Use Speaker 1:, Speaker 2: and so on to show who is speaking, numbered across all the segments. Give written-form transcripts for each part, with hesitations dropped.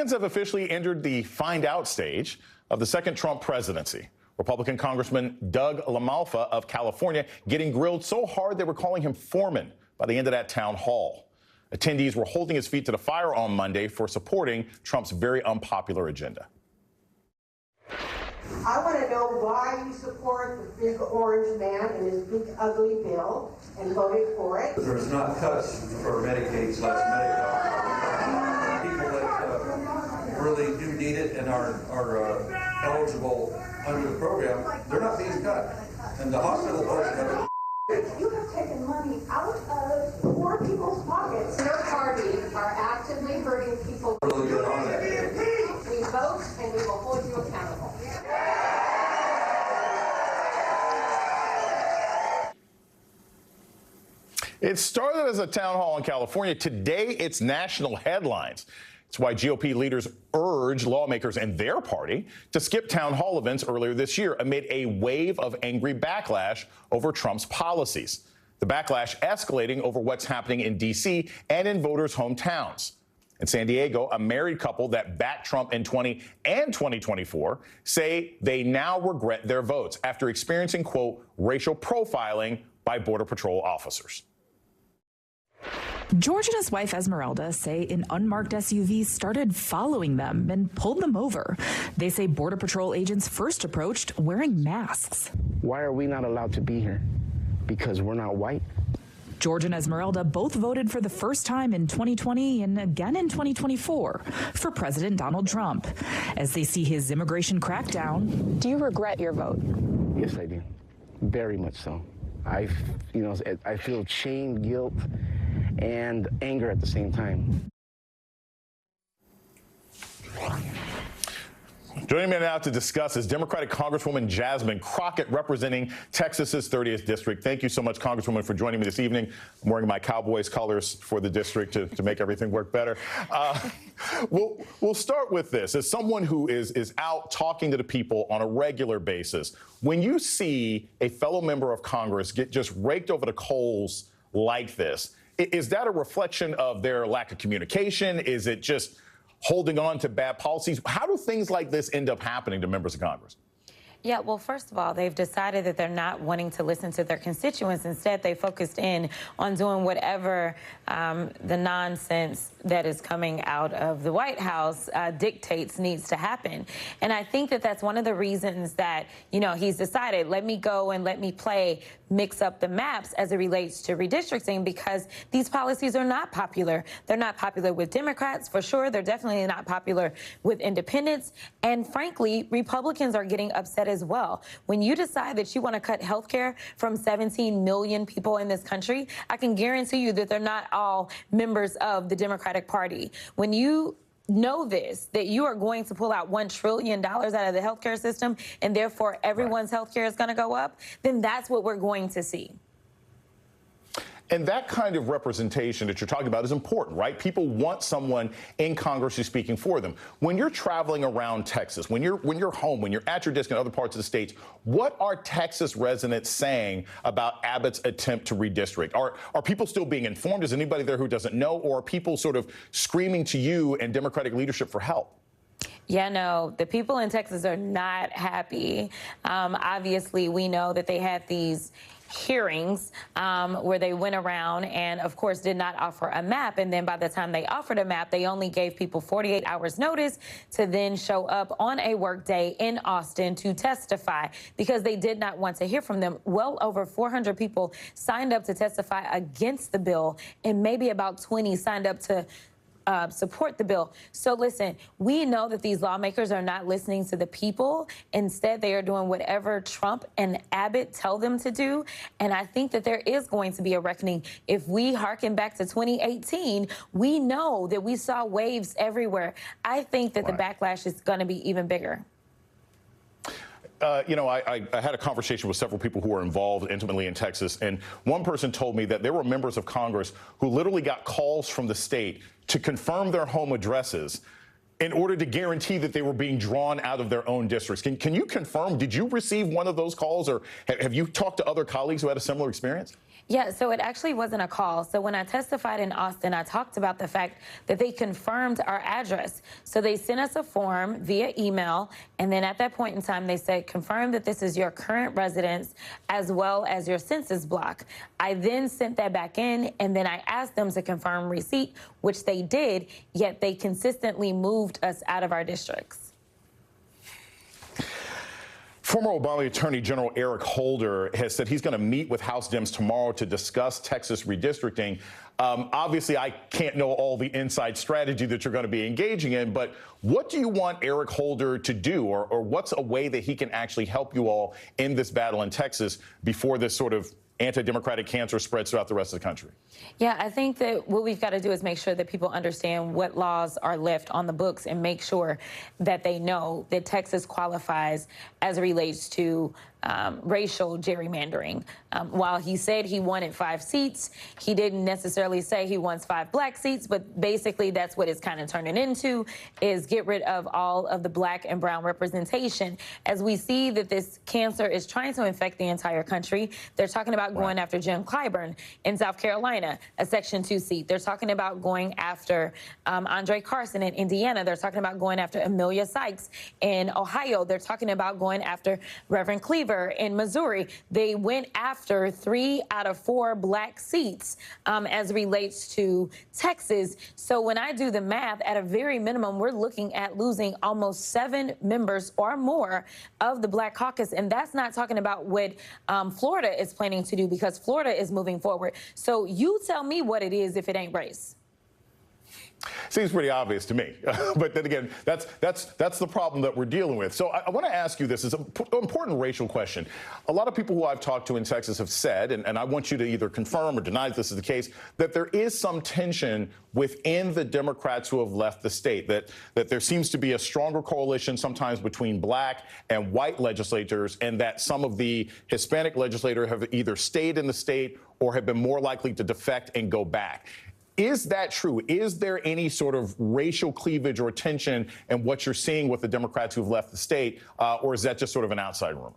Speaker 1: Republicans have officially entered the find out stage of the second Trump presidency. Republican Congressman Doug LaMalfa of California getting grilled so hard they were calling him foreman by the end of that town hall. Attendees were holding his feet to the fire on Monday for supporting Trump's very unpopular agenda.
Speaker 2: I want to know why you support the big orange man and his big ugly bill and voted for it.
Speaker 3: There's not cuts for Medicaid / Medicaid. People that really do need it and are eligible under the program, they're not being cut. And the hospital portion of it.
Speaker 2: You have taken money out of poor people's pockets. Your party are actively hurting people.
Speaker 3: Really good on that.
Speaker 2: We vote and we will hold you accountable.
Speaker 1: It started as a town hall in California. Today, it's national headlines. It's why GOP leaders urge lawmakers in their party to skip town hall events earlier this year amid a wave of angry backlash over Trump's policies. The backlash escalating over what's happening in D.C. and in voters' hometowns. In San Diego, a married couple that backed Trump in 20 and 2024 say they now regret their votes after experiencing, quote, racial profiling by Border Patrol officers.
Speaker 4: George and his wife Esmeralda say an unmarked SUV started following them and pulled them over. They say Border Patrol agents first approached wearing masks.
Speaker 5: Why are we not allowed to be here? Because we're not white?
Speaker 4: George and Esmeralda both voted for the first time in 2020 and again in 2024 for President Donald Trump. As they see his immigration crackdown.
Speaker 6: Do you regret your vote?
Speaker 5: Yes, I do. Very much so. I feel shame, guilt, and anger at the same time.
Speaker 1: Joining me now to discuss is Democratic Congresswoman Jasmine Crockett, representing Texas's 30th District. Thank you so much, Congresswoman, for joining me this evening. I'm wearing my Cowboys colors for the district to make everything work better. We'll start with this. As someone who is out talking to the people on a regular basis, when you see a fellow member of Congress get just raked over the coals like this, is that a reflection of their lack of communication? Is it just holding on to bad policies? How do things like this end up happening to members of Congress?
Speaker 7: Yeah, well, first of all, they've decided that they're not wanting to listen to their constituents. Instead, they focused in on doing whatever the nonsense that is coming out of the White House dictates needs to happen. And I think that that's one of the reasons that, you know, he's decided, let me go and let me mix up the maps as it relates to redistricting, because these policies are not popular. They're not popular with Democrats, for sure. They're definitely not popular with independents. And frankly, Republicans are getting upset as well. When you decide that you want to cut health care from 17 million people in this country, I can guarantee you that they're not all members of the Democratic Party. When you know this, that you are going to pull out $1 trillion out of the healthcare system, and therefore everyone's healthcare is going to go up, then that's what we're going to see.
Speaker 1: And that kind of representation that you're talking about is important, right? People want someone in Congress who's speaking for them. When you're traveling around Texas, when you're home, when you're at your desk in other parts of the states, what are Texas residents saying about Abbott's attempt to redistrict? Are people still being informed? Is anybody there who doesn't know? Or are people sort of screaming to you and Democratic leadership for help?
Speaker 7: Yeah, no, the people in Texas are not happy. Obviously, we know that they had these hearings where they went around and, of course, did not offer a map. And then by the time they offered a map, they only gave people 48 hours notice to then show up on a work day in Austin to testify, because they did not want to hear from them. Well over 400 people signed up to testify against the bill, and maybe about 20 signed up to support the bill. So listen, we know that these lawmakers are not listening to the people. Instead, they are doing whatever Trump and Abbott tell them to do. And I think that there is going to be a reckoning. If we hearken back to 2018, we know that we saw waves everywhere. I think that the backlash is going to be even bigger.
Speaker 1: You know, I had a conversation with several people who are involved intimately in Texas, and one person told me that there were members of Congress who literally got calls from the state to confirm their home addresses in order to guarantee that they were being drawn out of their own districts. Can you confirm, did you receive one of those calls, or have you talked to other colleagues who had a similar experience?
Speaker 7: Yeah, so it actually wasn't a call. So when I testified in Austin, I talked about the fact that they confirmed our address. So they sent us a form via email, and then at that point in time, they said, confirm that this is your current residence as well as your census block. I then sent that back in, and then I asked them to confirm receipt, which they did, yet they consistently moved us out of our districts.
Speaker 1: Former Obama Attorney General Eric Holder has said he's going to meet with House Dems tomorrow to discuss Texas redistricting. Obviously, I can't know all the inside strategy that you're going to be engaging in, but what do you want Eric Holder to do, or what's a way that he can actually help you all in this battle in Texas before this sort of anti-democratic cancer spreads throughout the rest of the country?
Speaker 7: Yeah, I think that what we've got to do is make sure that people understand what laws are left on the books and make sure that they know that Texas qualifies as it relates to racial gerrymandering. While he said he wanted 5 seats, he didn't necessarily say he wants 5 black seats, but basically that's what it's kind of turning into, is get rid of all of the black and brown representation. As we see that this cancer is trying to infect the entire country, they're talking about going after Jim Clyburn in South Carolina, a Section 2 seat. They're talking about going after Andre Carson in Indiana. They're talking about going after Amelia Sykes in Ohio. They're talking about going after Reverend Cleaver in Missouri. They went after 3 out of 4 black seats as relates to Texas. So when I do the math, at a very minimum, we're looking at losing almost 7 members or more of the Black Caucus. And that's not talking about what Florida is planning to do, because Florida is moving forward. So you tell me what it is if it ain't race.
Speaker 1: Seems pretty obvious to me. But then again, that's the problem that we're dealing with. So I want to ask you this. It's an important racial question. A lot of people who I've talked to in Texas have said, and I want you to either confirm or deny that this is the case, that there is some tension within the Democrats who have left the state, that there seems to be a stronger coalition sometimes between black and white legislators, and that some of the Hispanic legislators have either stayed in the state or have been more likely to defect and go back. Is that true? Is there any sort of racial cleavage or tension in what you're seeing with the Democrats who've left the state, or is that just sort of an outside rumor?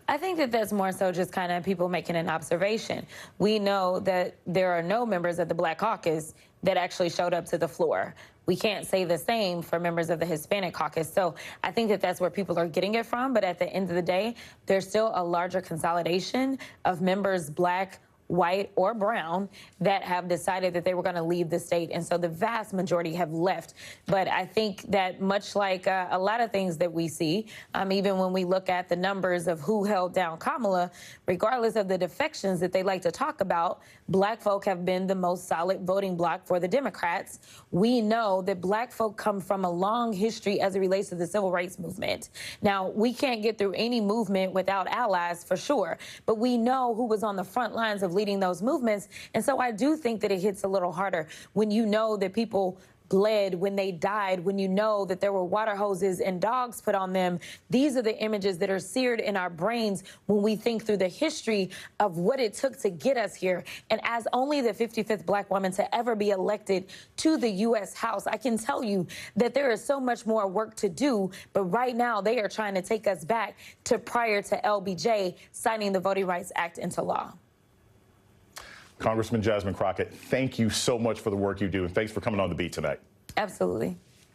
Speaker 7: I think that that's more so just kind of people making an observation. We know that there are no members of the Black Caucus that actually showed up to the floor. We can't say the same for members of the Hispanic caucus. So I think that that's where people are getting it from. But at the end of the day, there's still a larger consolidation of members, black, white or brown, that have decided that they were going to leave the state. And so the vast majority have left. But I think that much like a lot of things that we see, even when we look at the numbers of who held down Kamala, regardless of the defections that they like to talk about, black folk have been the most solid voting bloc for the Democrats. We know that black folk come from a long history as it relates to the civil rights movement. Now, we can't get through any movement without allies, for sure, but we know who was on the front lines of leading those movements. And so I do think that it hits a little harder when you know that people bled when they died, when you know that there were water hoses and dogs put on them. These are the images that are seared in our brains when we think through the history of what it took to get us here. And as only the 55th black woman to ever be elected to the U.S. House, I can tell you that there is so much more work to do. But right now, they are trying to take us back to prior to LBJ signing the Voting Rights Act into law.
Speaker 1: Congressman Jasmine Crockett, thank you so much for the work you do, and thanks for coming on The Beat tonight.
Speaker 7: Absolutely.